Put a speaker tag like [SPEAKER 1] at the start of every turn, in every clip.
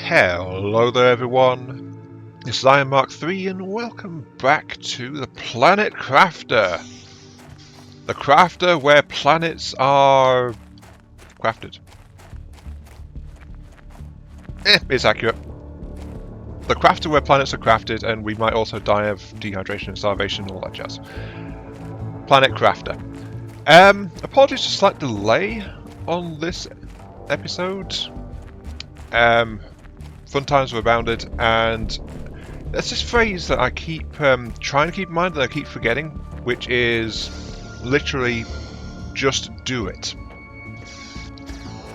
[SPEAKER 1] Hello there everyone, this is Iron Mark 3 and welcome back to the Planet Crafter. The crafter where planets are crafted. It's accurate. The crafter where planets are crafted and we might also die of dehydration and starvation and all that jazz. Planet Crafter. Apologies for slight delay on this episode. Fun times were abounded, and there's this phrase that I keep trying to keep in mind that I keep forgetting, which is literally just do it.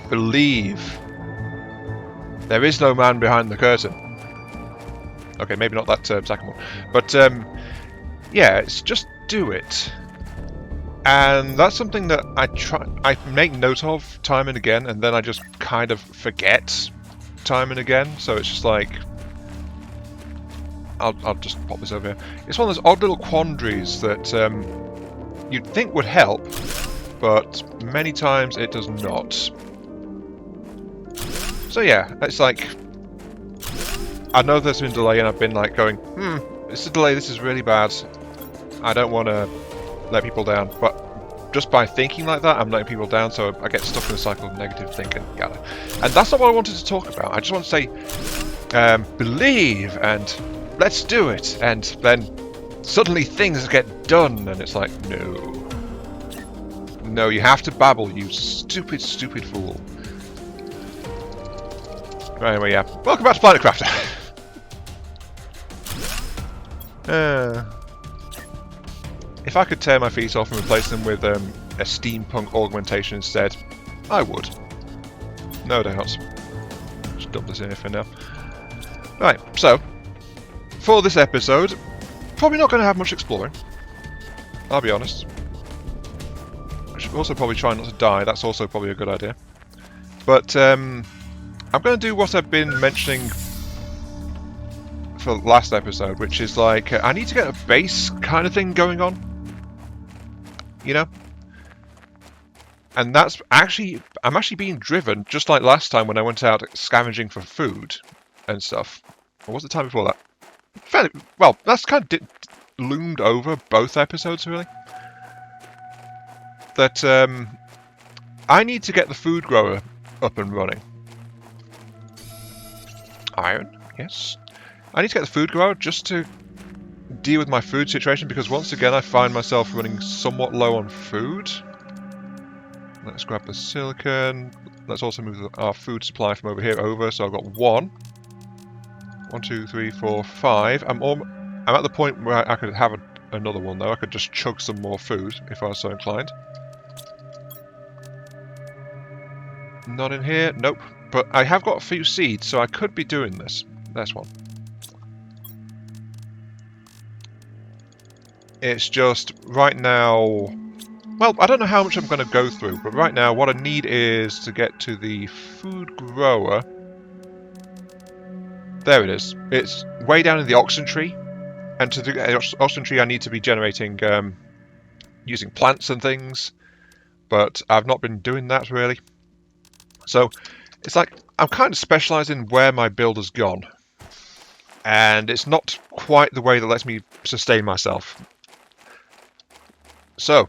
[SPEAKER 1] Believe. There is no man behind the curtain. Okay, maybe not that second one, but yeah, it's just do it. And that's something that I make note of time and again, and then I just kind of forget time and again. So it's just like, I'll just pop this over here. It's one of those odd little quandaries that you'd think would help, but many times it does not. So yeah, it's like, I know there's been a delay and I've been like going, it's a delay, this is really bad. I don't want to let people down, but just by thinking like that, I'm letting people down, so I get stuck in a cycle of negative thinking, yada. And that's not what I wanted to talk about. I just want to say, believe, and let's do it, and then suddenly things get done, and it's like, no. No, you have to babble, you stupid, stupid fool. Right, anyway, yeah. Welcome back to Planet Crafter. If I could tear my feet off and replace them with a steampunk augmentation instead, I would. No doubts. Just dump this in here for now. Right, so, for this episode, probably not going to have much exploring. I'll be honest. I should also probably try not to die, that's also probably a good idea. But, I'm going to do what I've been mentioning for the last episode, which is like, I need to get a base kind of thing going on. You know? And that's actually, I'm actually being driven, just like last time when I went out scavenging for food and stuff. Or was the time before that? Fairly, well, that's kind of loomed over both episodes, really. That, I need to get the food grower up and running. Iron, yes. I need to get the food grower just to deal with my food situation, because once again I find myself running somewhat low on food. Let's grab the silicon. Let's also move our food supply from over here over. So I've got 1, 2, 3, 4, 5. I'm at the point where I could have another one though. I could just chug some more food if I was so inclined. Not in here, nope. But I have got a few seeds, so I could be doing this. There's one. It's just, right now, well, I don't know how much I'm going to go through, but right now what I need is to get to the food grower. There it is. It's way down in the oxen tree, and to do the oxen tree I need to be generating, using plants and things, but I've not been doing that really. So, it's like, I'm kind of specialising where my build has gone, and it's not quite the way that lets me sustain myself. So,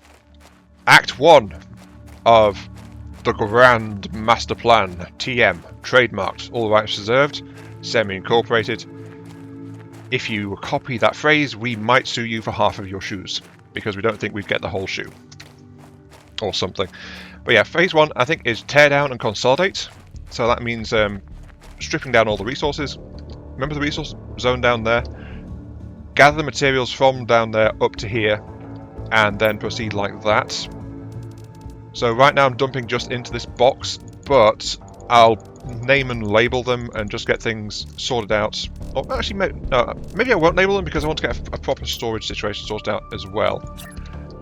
[SPEAKER 1] Act 1 of the Grand Master Plan, TM, trademarked, all rights reserved, semi-incorporated. If you copy that phrase, we might sue you for half of your shoes, because we don't think we'd get the whole shoe. Or something. But yeah, phase 1, I think, is tear down and consolidate. So that means stripping down all the resources. Remember the resource zone down there? Gather the materials from down there up to here, and then proceed like that. So right now I'm dumping just into this box, but I'll name and label them and just get things sorted out. Or actually, maybe I won't label them because I want to get a proper storage situation sorted out as well.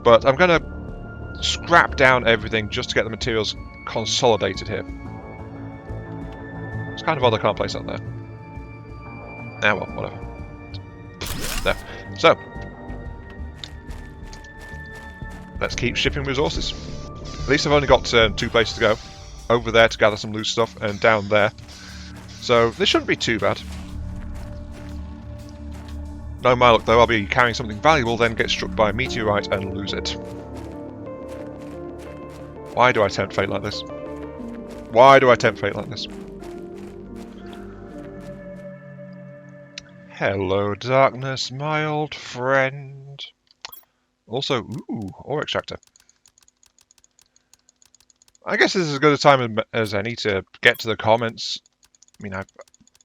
[SPEAKER 1] But I'm going to scrap down everything just to get the materials consolidated here. It's kind of odd I can't place that there. Ah, well, whatever. There. So, let's keep shipping resources. At least I've only got 2 places to go. Over there to gather some loose stuff, and down there So this shouldn't be too bad. No, my luck though, I'll be carrying something valuable, then get struck by a meteorite and lose it. Why do I tempt fate like this? Why do I tempt fate like this? Hello, darkness, my old friend. Also, ooh, ore extractor. I guess this is as good a time as any to get to the comments. I mean, I've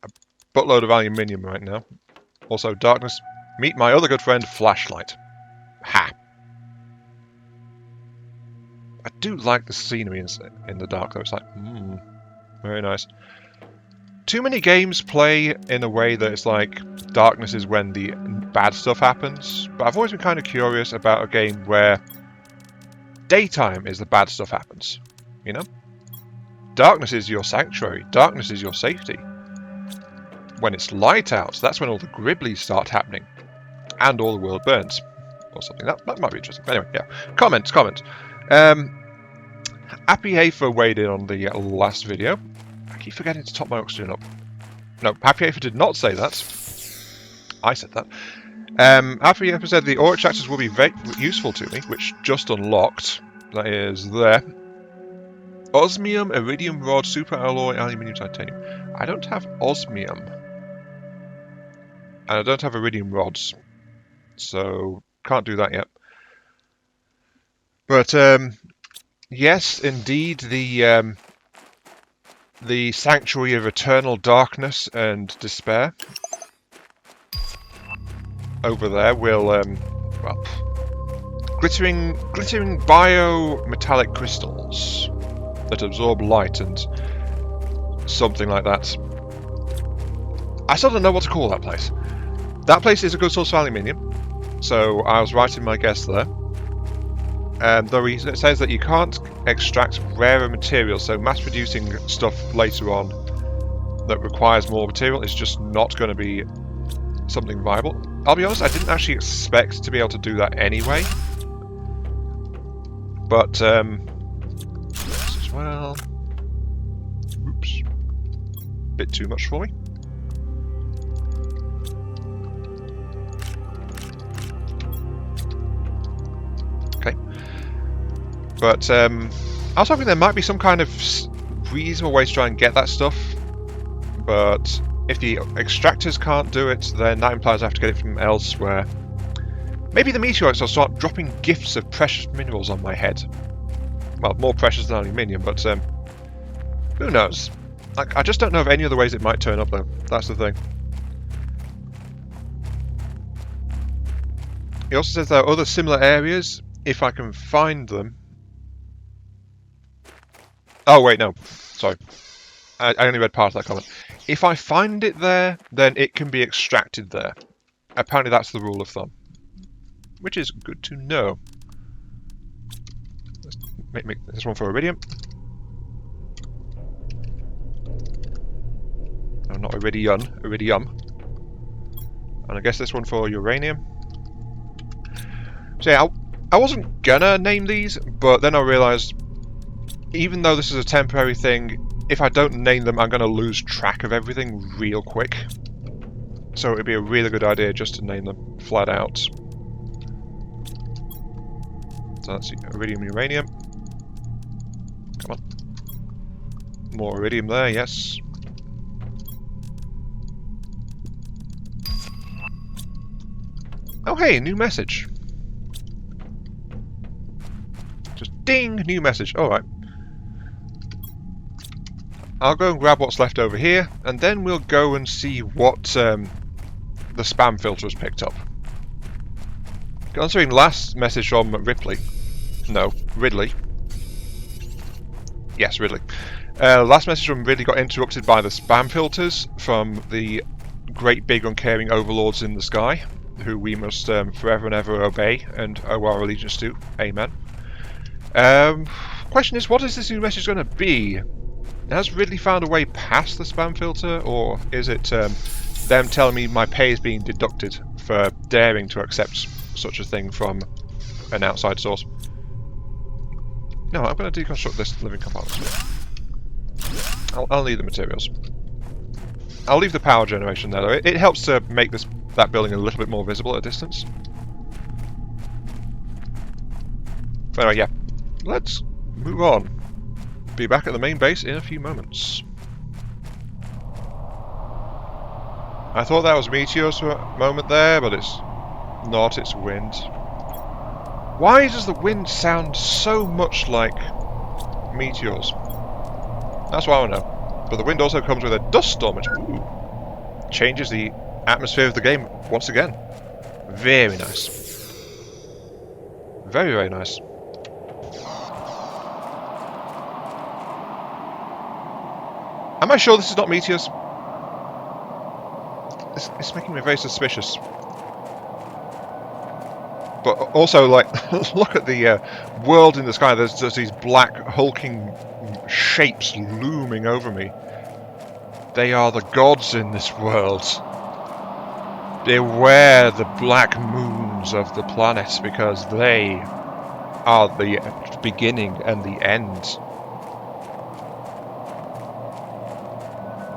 [SPEAKER 1] a buttload of aluminium right now. Also, darkness. Meet my other good friend, Flashlight. Ha! I do like the scenery in the dark, though. It's like, very nice. Too many games play in a way that it's like darkness is when the bad stuff happens. But I've always been kind of curious about a game where daytime is the bad stuff happens. You know? Darkness is your sanctuary. Darkness is your safety. When it's light out, that's when all the gribblies start happening. And all the world burns. Or something. That might be interesting. Anyway, yeah. Comments. Happy Hafer weighed in on the last video. I keep forgetting to top my oxygen up. No, Happy Hafer did not say that. I said that. Happy Hafer said the ore extractors will be very useful to me, which just unlocked. That is there. Osmium, iridium rod, super alloy, aluminium, titanium. I don't have osmium. And I don't have iridium rods. So, can't do that yet. But, yes, indeed, the sanctuary of eternal darkness and despair over there will, well, glittering biometallic crystals that absorb light and something like that. I still don't know what to call that place. That place is a good source of aluminium, so I was right in my guess there. Though it says that you can't extract rarer materials, so mass-producing stuff later on that requires more material is just not going to be something viable. I'll be honest, I didn't actually expect to be able to do that anyway. But, this as well. Oops. Bit too much for me. Okay. But, I was hoping there might be some kind of reasonable way to try and get that stuff. But if the extractors can't do it, then that implies I have to get it from elsewhere. Maybe the meteorites will start dropping gifts of precious minerals on my head. Well, more precious than aluminium, but who knows? I just don't know of any other ways it might turn up, though. That's the thing. He also says there are other similar areas, if I can find them. Oh, wait, no. Sorry. I only read part of that comment. If I find it there, then it can be extracted there. Apparently that's the rule of thumb. Which is good to know. Let's make this one for iridium. No, not iridium. And I guess this one for uranium. So yeah, I wasn't gonna name these, but then I realised, even though this is a temporary thing, if I don't name them, I'm going to lose track of everything real quick. So it'd be a really good idea just to name them flat out. So that's iridium, uranium. Come on. More iridium there, yes. Oh hey, new message. Just ding, new message. Alright. I'll go and grab what's left over here, and then we'll go and see what the spam filter has picked up. Answering last message from Ripley. No, Ridley. Yes, Ridley. Last message from Ridley got interrupted by the spam filters from the great big uncaring overlords in the sky, who we must forever and ever obey and owe our allegiance to. Amen. Question is, what is this new message going to be? Has Ridley found a way past the spam filter, or is it them telling me my pay is being deducted for daring to accept such a thing from an outside source? No, I'm going to deconstruct this living compartment. I'll need the materials. I'll leave the power generation there, though. It helps to make that building a little bit more visible at a distance. But anyway, yeah. Let's move on. Be back at the main base in a few moments. I thought that was Meteors for a moment there, but it's not, it's wind. Why does the wind sound so much like Meteors? That's what I want to know. But the wind also comes with a dust storm, which changes the atmosphere of the game once again. Very nice. Very, very nice. Am I sure this is not Meteors? It's making me very suspicious. But also, like, look at the world in the sky. There's just these black, hulking shapes looming over me. They are the gods in this world. Beware the black moons of the planet, because they are the beginning and the end.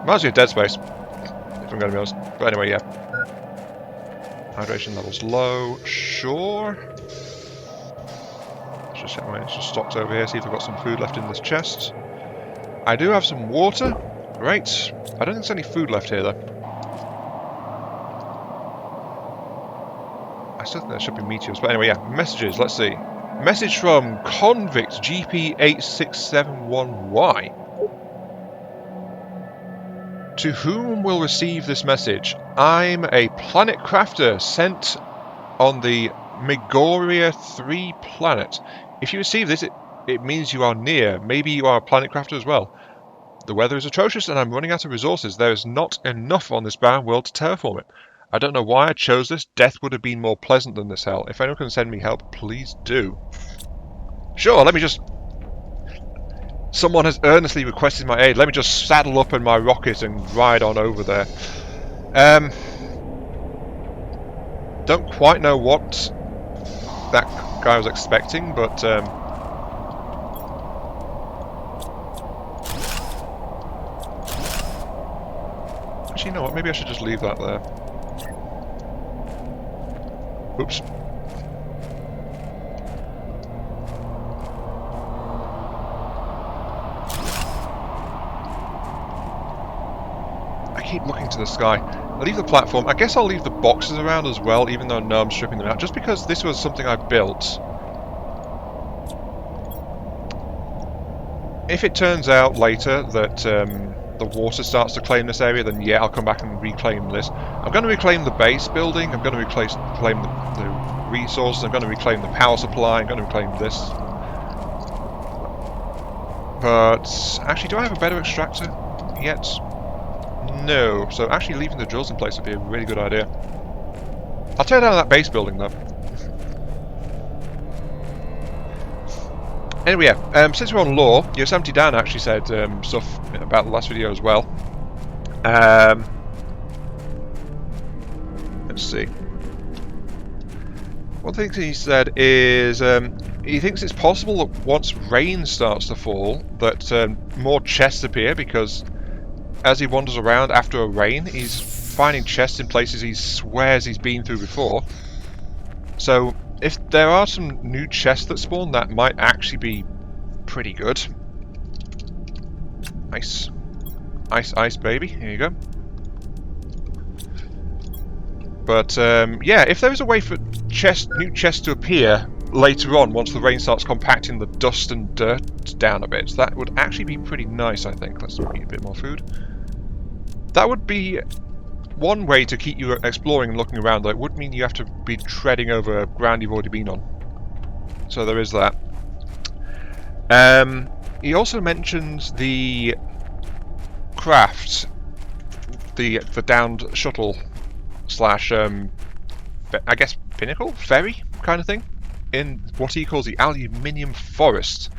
[SPEAKER 1] Reminds me of Dead Space, if I'm going to be honest. But anyway, yeah. Hydration levels low, sure. Let's just check my stocks over here, see if I've got some food left in this chest. I do have some water. Great. I don't think there's any food left here, though. I still think there should be meteors. But anyway, yeah. Messages, let's see. Message from Convict GP8671Y. To whom will receive this message? I'm a planet crafter sent on the Megoria 3 planet. If you receive this, it means you are near. Maybe you are a planet crafter as well. The weather is atrocious and I'm running out of resources. There is not enough on this barren world to terraform it. I don't know why I chose this. Death would have been more pleasant than this hell. If anyone can send me help, please do. Sure, let me just... Someone has earnestly requested my aid. Let me just saddle up in my rocket and ride on over there. Don't quite know what that guy was expecting, but actually, you know what? Maybe I should just leave that there. Oops. I keep looking to the sky. I'll leave the platform. I guess I'll leave the boxes around as well, even though no, I'm stripping them out, just because this was something I built. If it turns out later that the water starts to claim this area, then yeah, I'll come back and reclaim this. I'm going to reclaim the base building, I'm going to reclaim the resources, I'm going to reclaim the power supply, I'm going to reclaim this. But actually, do I have a better extractor yet? No, so actually leaving the drills in place would be a really good idea. I'll tear down that base building though. Anyway, yeah, since we're on lore, Yosemite Dan actually said stuff about the last video as well. Let's see. One thing he said is he thinks it's possible that once rain starts to fall, that more chests appear, because as he wanders around after a rain, he's finding chests in places he swears he's been through before. So if there are some new chests that spawn, that might actually be pretty good. Ice. Ice, ice, baby. Here you go. But yeah, if there is a way for new chests to appear later on, once the rain starts compacting the dust and dirt down a bit, that would actually be pretty nice, I think. Let's eat a bit more food. That would be one way to keep you exploring and looking around, though it would mean you have to be treading over ground you've already been on. So there is that. He also mentions the craft, the downed shuttle slash, I guess, pinnacle? Ferry kind of thing? In what he calls the aluminium forest.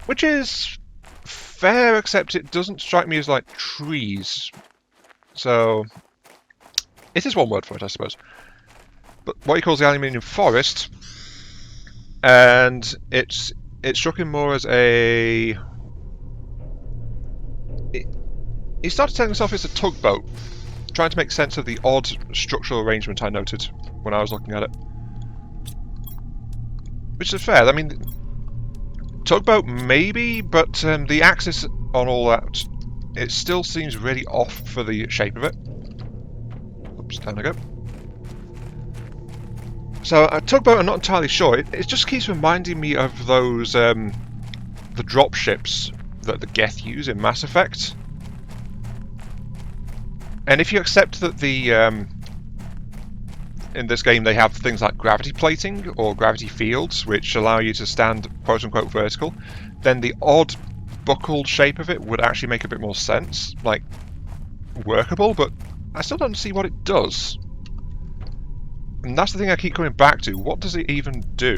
[SPEAKER 1] Which is fair, except it doesn't strike me as like trees. So it is one word for it, I suppose. But what he calls the aluminium forest, and it struck him more as a... he started telling himself it's a tugboat, trying to make sense of the odd structural arrangement I noted when I was looking at it. Which is fair. I mean, tugboat maybe, but the axis on all that, it still seems really off for the shape of it. Oops, down I go. So a tugboat, I'm not entirely sure. It just keeps reminding me of those the drop ships that the Geth use in Mass Effect. And if you accept that the in this game they have things like gravity plating or gravity fields, which allow you to stand quote-unquote vertical, then the odd buckled shape of it would actually make a bit more sense, like workable, but I still don't see what it does. And that's the thing I keep coming back to. What does it even do?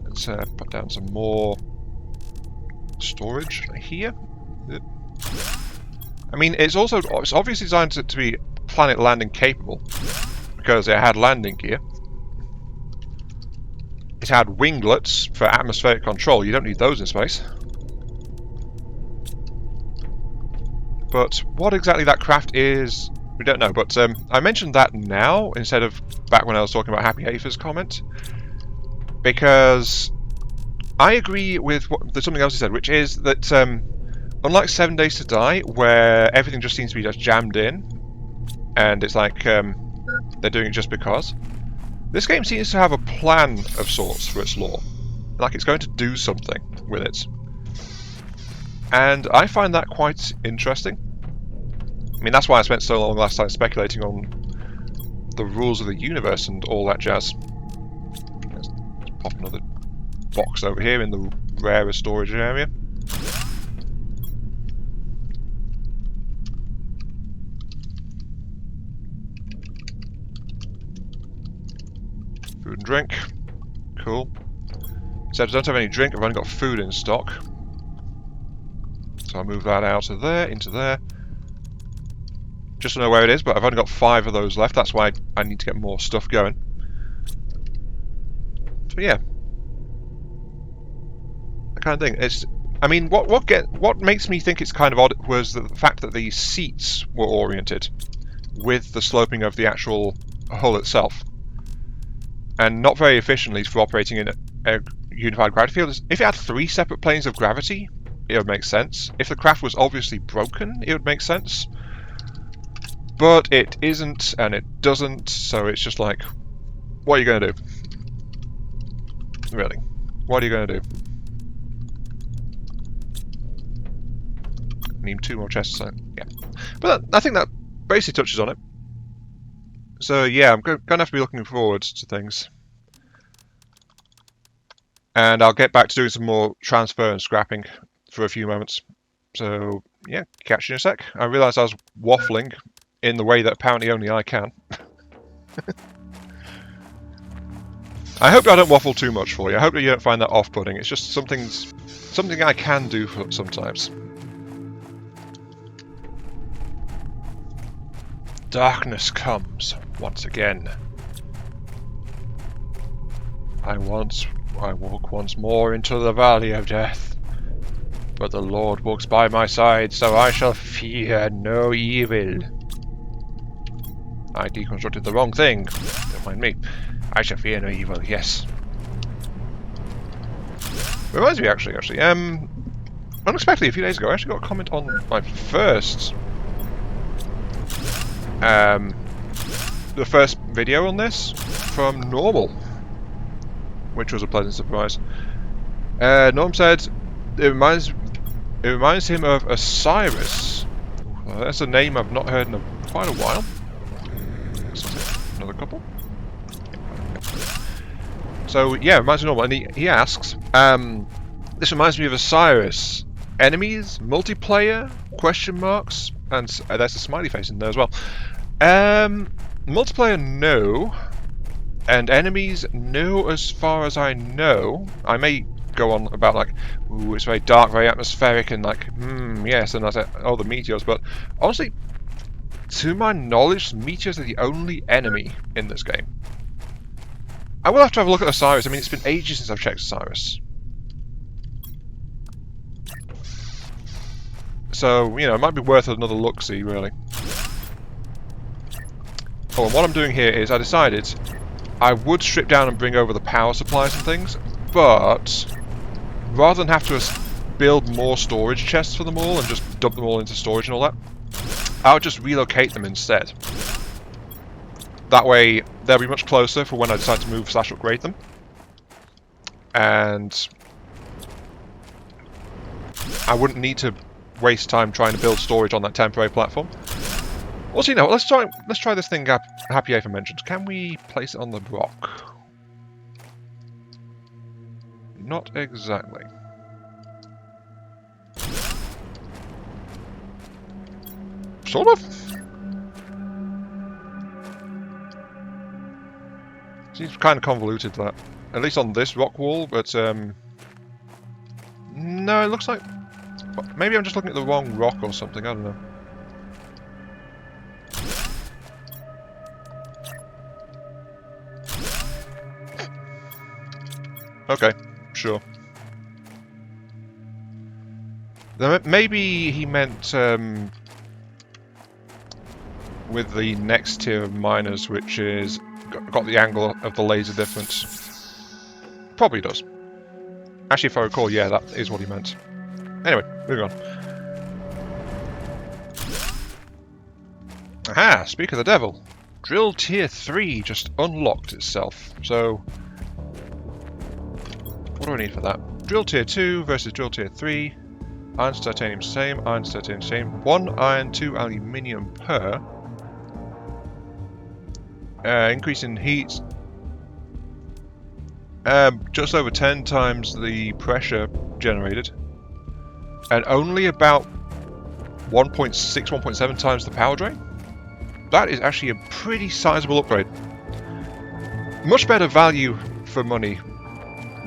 [SPEAKER 1] Let's put down some more storage here. I mean, it's obviously designed to be planet landing capable, because it had landing gear. It had winglets for atmospheric control. You don't need those in space. But what exactly that craft is, we don't know. But I mentioned that now instead of back when I was talking about Happy Hafer's comment, because I agree with something else he said, which is that unlike 7 Days to Die, where everything just seems to be just jammed in, and it's like they're doing it just because, this game seems to have a plan of sorts for its lore. Like it's going to do something with it. And I find that quite interesting. I mean, that's why I spent so long last time speculating on the rules of the universe and all that jazz. Let's pop another box over here in the rarer storage area. Food and drink. Cool. Except I don't have any drink, I've only got food in stock. So I'll move that out of there, into there. Just to know where it is, but I've only got 5 of those left, that's why I need to get more stuff going. So yeah. That kind of thing. It's, I mean, what makes me think it's kind of odd was the fact that the seats were oriented with the sloping of the actual hull itself. And not very efficiently for operating in a unified gravity field. If it had 3 separate planes of gravity, it would make sense. If the craft was obviously broken, it would make sense. But it isn't, and it doesn't, so it's just like, what are you going to do? Really? What are you going to do? Need 2 more chests, so yeah. But I think that basically touches on it. So yeah, I'm going to have to be looking forward to things. And I'll get back to doing some more transfer and scrapping for a few moments. So yeah, catch you in a sec. I realised I was waffling in the way that apparently only I can. I hope I don't waffle too much for you. I hope that you don't find that off-putting. It's just something I can do sometimes. Darkness comes once again. I walk once more into the valley of death, but the Lord walks by my side, so I shall fear no evil. I deconstructed the wrong thing. Don't mind me. I shall fear no evil. Yes. Reminds me, actually, unexpectedly a few days ago, I actually got a comment on my first. The first video on this from Normal, which was a pleasant surprise. Norm said it reminds him of Osiris. That's a name I've not heard in quite a while. Another couple. So yeah, it reminds me of Normal, and he asks, this reminds me of Osiris. Enemies, multiplayer, question marks, and there's a smiley face in there as well. Multiplayer, no. And enemies, no as far as I know. I may go on about like, ooh, it's very dark, very atmospheric, and like, yes, and I said, oh, the Meteors, but honestly, to my knowledge, Meteors are the only enemy in this game. I will have to have a look at Osiris. I mean, it's been ages since I've checked Osiris. So, you know, it might be worth another look-see, really. Oh, and what I'm doing here is I decided I would strip down and bring over the power supplies and things, but rather than have to build more storage chests for them all and just dump them all into storage and all that, I'll just relocate them instead. That way, they'll be much closer for when I decide to move / upgrade them. And I wouldn't need to waste time trying to build storage on that temporary platform. Also, you know, let's try this thing Happy Aether mentioned. Can we place it on the rock? Not exactly. Sort of. Seems kind of convoluted, that. At least on this rock wall, but no, it looks like maybe I'm just looking at the wrong rock or something. I don't know. Okay, sure. Maybe he meant with the next tier of miners, which is got the angle of the laser difference. Probably does. Actually, if I recall, yeah, that is what he meant. Anyway, moving on. Aha! Speak of the devil. Drill tier 3 just unlocked itself. So, what do I need for that? Drill tier 2 versus drill tier 3. Iron to titanium same, iron to titanium same. 1 iron, 2 aluminium per. Increase in heat. Just over 10 times the pressure generated. And only about 1.6, 1.7 times the power drain. That is actually a pretty sizable upgrade. Much better value for money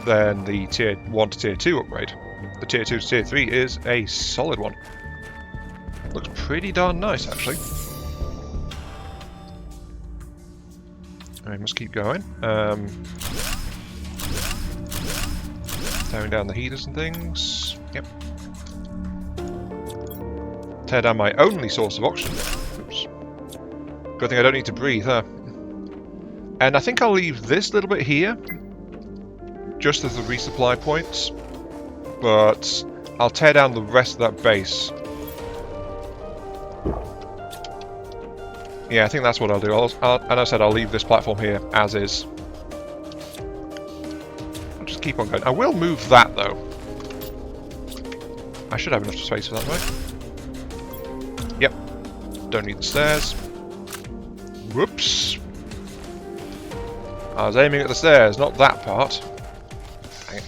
[SPEAKER 1] than the tier 1 to tier 2 upgrade. The tier 2 to tier 3 is a solid one. Looks pretty darn nice, actually. I must keep going. Tearing down the heaters and things. Yep. Tear down my only source of oxygen. Oops. Good thing I don't need to breathe, huh? And I think I'll leave this little bit here, just as the resupply points. But I'll tear down the rest of that base. Yeah, I think that's what I'll do. And I said I'll leave this platform here as is. I'll just keep on going. I will move that though. I should have enough space for that, right? Yep. Don't need the stairs. Whoops. I was aiming at the stairs, not that part. Dang it.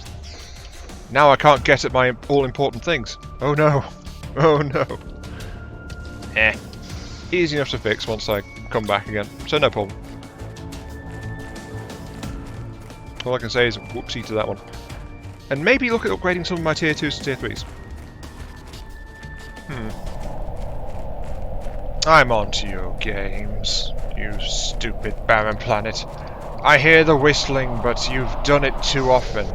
[SPEAKER 1] Now I can't get at my all-important things. Oh no. Oh no. Eh. Easy enough to fix once I come back again, so no problem. All I can say is whoopsie to that one. And maybe look at upgrading some of my tier 2s to tier 3s. I'm onto your games, you stupid barren planet. I hear the whistling, but you've done it too often.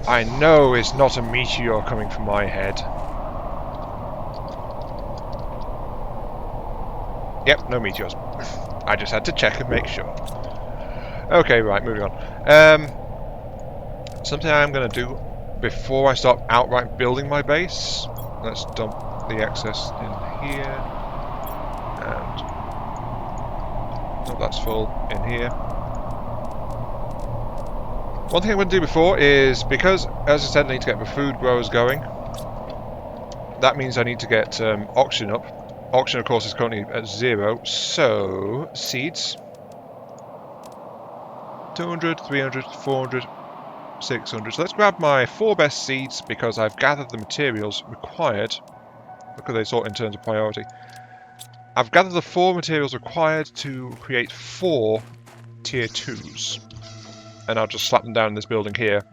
[SPEAKER 1] I know it's not a meteor coming from my head. Yep, no meteors. I just had to check and make sure. Okay, right, moving on. Something I'm going to do before I start outright building my base. Let's dump the excess in here. And... oh, that's full in here. One thing I'm going to do before is, because, as I said, I need to get the food growers going. That means I need to get oxygen up. Oxygen, of course, is currently at 0, so seeds. 200, 300, 400, 600. So let's grab my 4 best seeds because I've gathered the materials required. Look at they sort in terms of priority. I've gathered the 4 materials required to create 4 tier 2s. And I'll just slap them down in this building here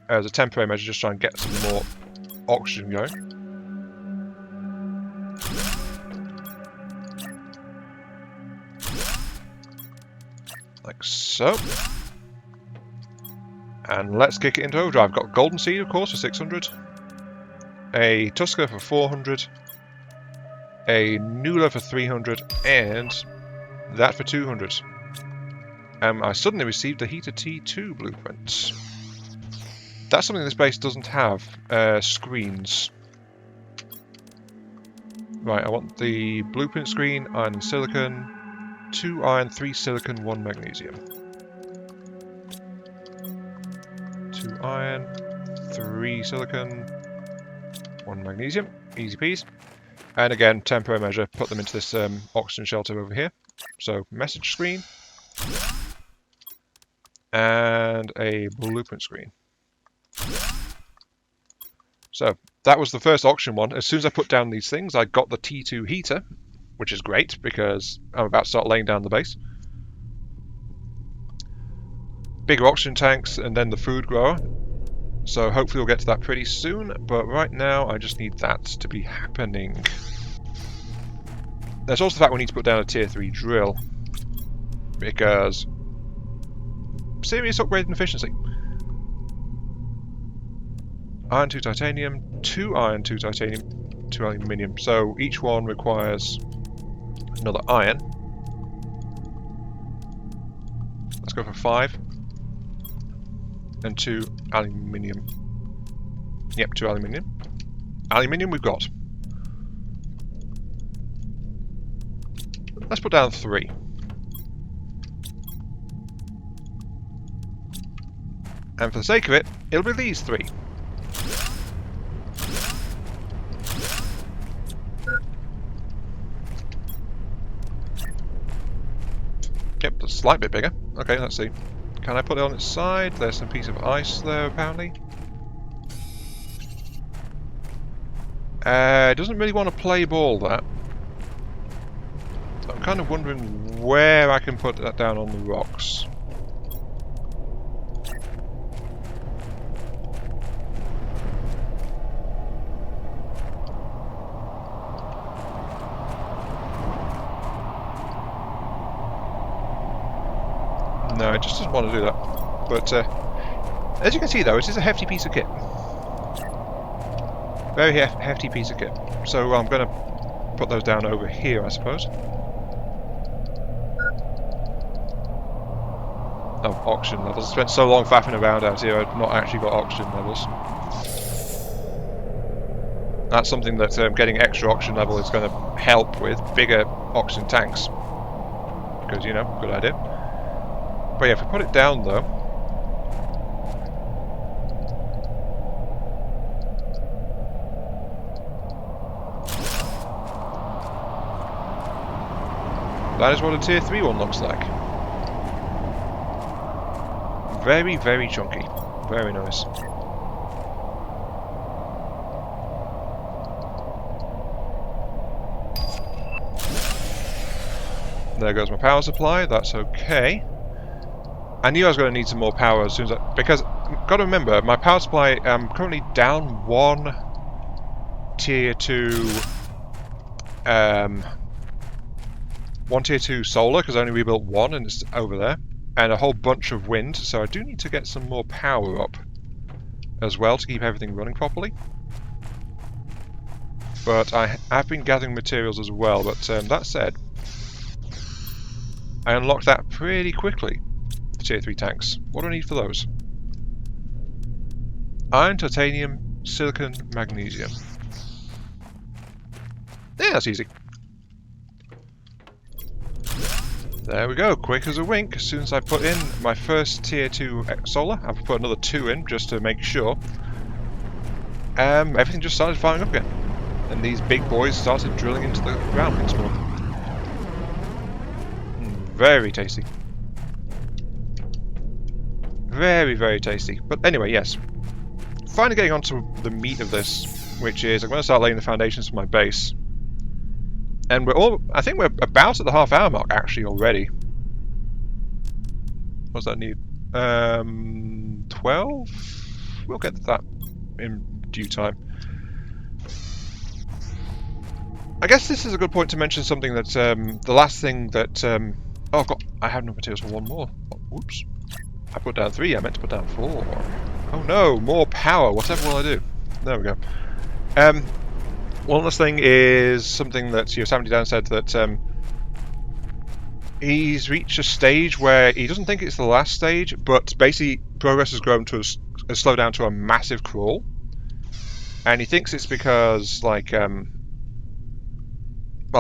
[SPEAKER 1] as a temporary measure, just try and get some more oxygen going. Like so. And let's kick it into overdrive. I've got golden seed, of course, for 600. a Tusker for 400, a Nuller for 300, and that for 200. I suddenly received a Heater T2 blueprint. That's something this base doesn't have, screens. Right, I want the blueprint screen, iron and silicon, 2 iron, 3 silicon, 1 magnesium. 2 iron, 3 silicon, 1 magnesium, easy peas. And again, temporary measure, put them into this oxygen shelter over here. So, message screen. And a blueprint screen. So, that was the first auction one. As soon as I put down these things, I got the T2 heater, which is great because I'm about to start laying down the base. Bigger oxygen tanks and then the food grower. So hopefully we'll get to that pretty soon, but right now I just need that to be happening. There's also the fact we need to put down a tier 3 drill, because serious upgrade in efficiency. Iron 2 titanium, 2 iron 2 titanium, 2 aluminium. So each one requires another iron. Let's go for 5. And 2 aluminium. Yep, 2 aluminium. Aluminium we've got. Let's put down 3. And for the sake of it, it'll be these 3. Yep, a slight bit bigger. Okay, let's see. Can I put it on its side? There's some piece of ice there, apparently. It doesn't really want to play ball, that. So I'm kind of wondering where I can put that down on the rocks. No, it just doesn't want to do that. But as you can see, though, it is a hefty piece of kit. Very hefty piece of kit. So I'm going to put those down over here, I suppose. Oh, oxygen levels. I spent so long faffing around out here, I've not actually got oxygen levels. That's something that getting extra oxygen level is going to help with. Bigger oxygen tanks. Because, you know, good idea. But yeah, if we put it down though, that is what a tier 3 one looks like. Very, very chunky. Very nice. There goes my power supply, that's okay. I knew I was going to need some more power as soon as I... Because, got to remember, my power supply, I'm currently down 1 tier 2... 1 tier 2 solar, because I only rebuilt 1 and it's over there. And a whole bunch of wind, so I do need to get some more power up as well to keep everything running properly. But I have been gathering materials as well, but that said, I unlocked that pretty quickly. Tier 3 tanks. What do I need for those? Iron, titanium, silicon, magnesium. Yeah, that's easy. There we go, quick as a wink. As soon as I put in my first tier 2 solar, I've put another 2 in just to make sure. Everything just started firing up again. And these big boys started drilling into the ground once more. Very tasty. Very, very tasty. But anyway, yes. Finally getting on to the meat of this, which is I'm going to start laying the foundations for my base. And we're all... I think we're about at the half-hour mark, actually, already. What does that need? 12? We'll get to that in due time. I guess this is a good point to mention something that... the last thing that... oh, I have no materials for 1 more. Oops. I put down 3, I meant to put down 4. Oh no, more power, whatever will I do? There we go. One last thing is something that Yosemite Dan said, that he's reached a stage where he doesn't think it's the last stage, but basically progress has grown to has slowed down to a massive crawl, and he thinks it's because, like, well,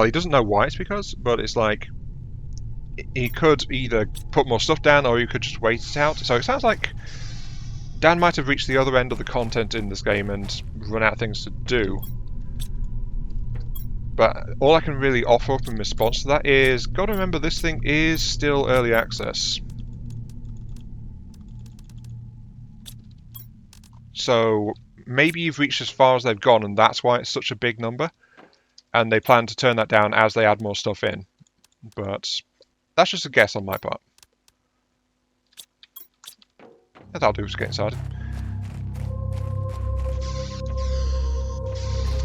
[SPEAKER 1] he doesn't know why it's because, but it's like he could either put more stuff down or he could just wait it out. So it sounds like Dan might have reached the other end of the content in this game and run out of things to do. But all I can really offer up in response to that is, gotta remember this thing is still early access. So maybe you've reached as far as they've gone and that's why it's such a big number. And they plan to turn that down as they add more stuff in. But that's just a guess on my part. That'll do for getting started.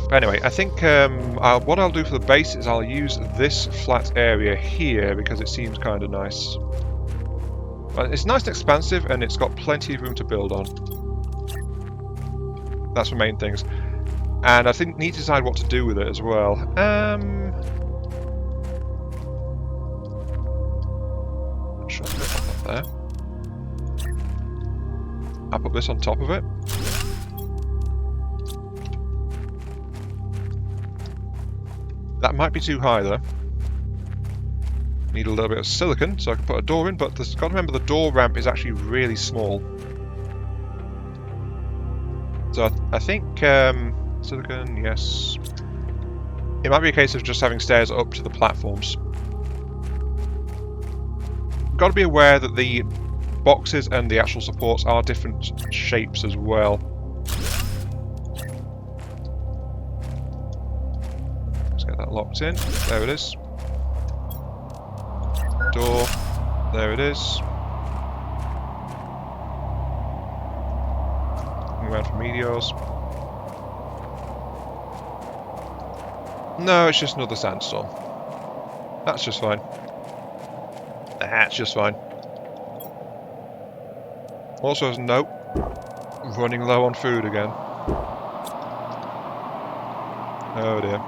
[SPEAKER 1] But anyway, I think what I'll do for the base is I'll use this flat area here because it seems kind of nice. It's nice and expansive and it's got plenty of room to build on. That's the main things. And I think need to decide what to do with it as well. Sure, I'll put that there. I'll put this on top of it. That might be too high though. Need a little bit of silicon so I can put a door in, but got to remember the door ramp is actually really small. So I think silicon, yes. It might be a case of just having stairs up to the platforms. Got to be aware that the boxes and the actual supports are different shapes as well. Locked in. There it is. Door. There it is. Around for Meteors. No, it's just another sandstorm. That's just fine. That's just fine. Also has a note. Running low on food again. Oh dear.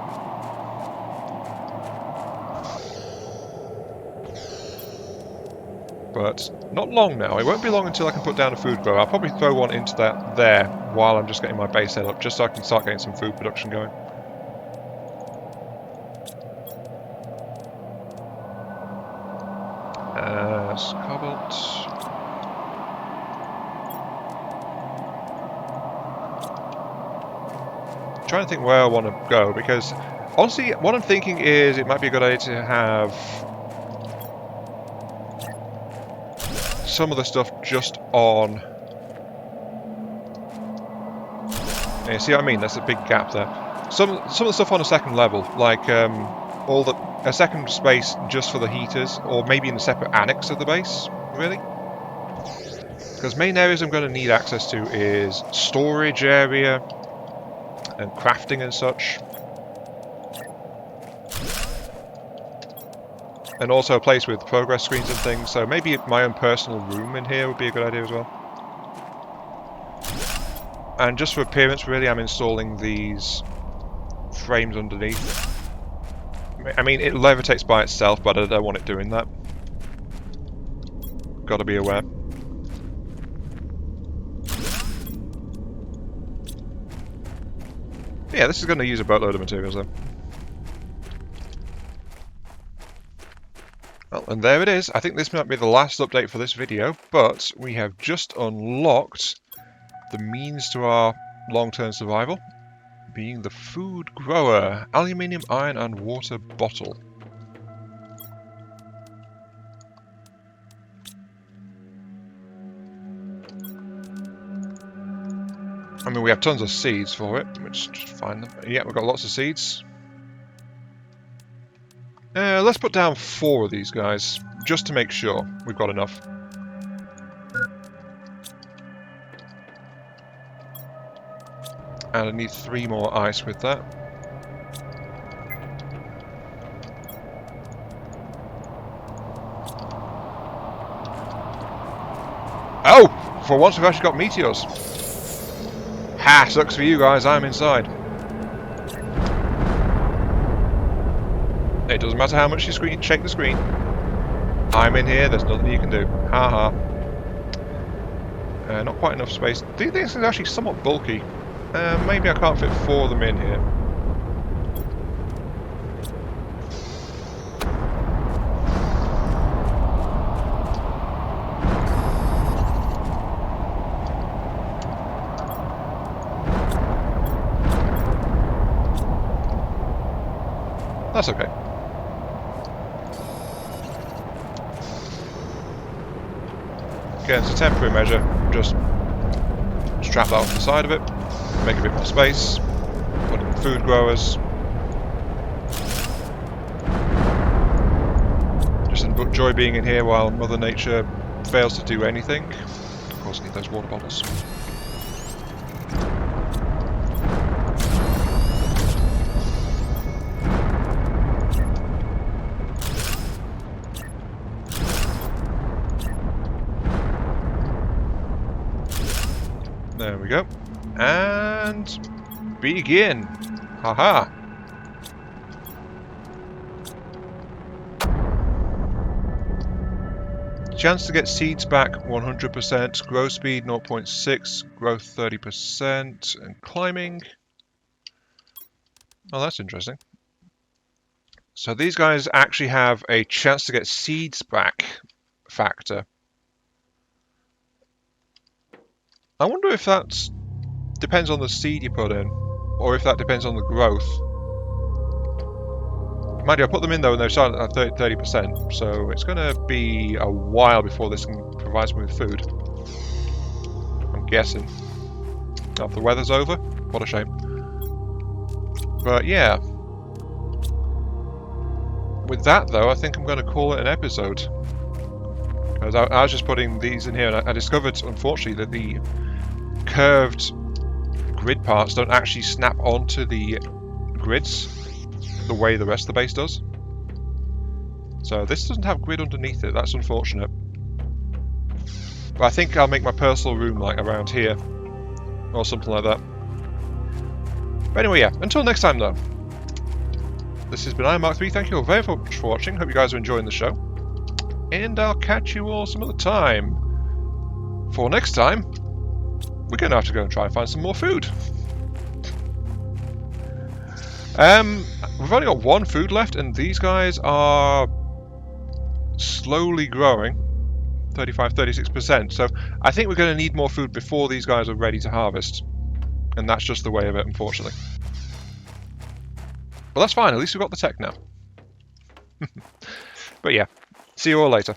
[SPEAKER 1] But not long now. It won't be long until I can put down a food grower. I'll probably throw one into that there while I'm just getting my base set up, just so I can start getting some food production going. Cobalt. I'm trying to think where I want to go, because honestly, what I'm thinking is it might be a good idea to have some of the stuff just on. You see what I mean? There's a big gap there. Some of the stuff on a second level, like a second space just for the heaters, or maybe in a separate annex of the base, really. Because main areas I'm going to need access to is storage area and crafting and such. And also a place with progress screens and things, so maybe my own personal room in here would be a good idea as well. And just for appearance, really, I'm installing these frames underneath. I mean, it levitates by itself, but I don't want it doing that. Gotta be aware. Yeah, this is going to use a boatload of materials though. Well, and there it is. I think this might be the last update for this video, but we have just unlocked the means to our long-term survival, being the food grower, aluminium, iron, and water bottle. I mean, we have tons of seeds for it, which just find them. Yeah, we've got lots of seeds. Let's put down 4 of these guys, just to make sure we've got enough. And I need 3 more ice with that. Oh! For once we've actually got meteors. Ha! Sucks for you guys, I'm inside. It doesn't matter how much you shake the screen. I'm in here, there's nothing you can do. Haha. Not quite enough space. This is actually somewhat bulky. Maybe I can't fit 4 of them in here. That's okay. Again, it's a temporary measure. Just strap that off the side of it, make a bit more space, put in food growers. Just enjoy being in here while Mother Nature fails to do anything. Of course, I need those water bottles. There we go. And begin. Haha. Chance to get seeds back 100%, growth speed 0.6, growth 30%, and climbing. Oh, that's interesting. So these guys actually have a chance to get seeds back factor. I wonder if that depends on the seed you put in, or if that depends on the growth. Mind you, I put them in though and they're starting at 30%, so it's going to be a while before this can provide me with food. I'm guessing. Now, if the weather's over, what a shame. But yeah. With that though, I think I'm going to call it an episode. Because I was just putting these in here and I discovered, unfortunately, that the curved grid parts don't actually snap onto the grids the way the rest of the base does. So this doesn't have grid underneath it, that's unfortunate. But I think I'll make my personal room like around here or something like that. But anyway, yeah, until next time though. This has been Mark3, thank you all very much for watching, hope you guys are enjoying the show. And I'll catch you all some other time. For next time, we're going to have to go and try and find some more food. We've only got 1 food left, and these guys are slowly growing. 35-36%. So I think we're going to need more food before these guys are ready to harvest. And that's just the way of it, unfortunately. But that's fine, at least we've got the tech now. But yeah, see you all later.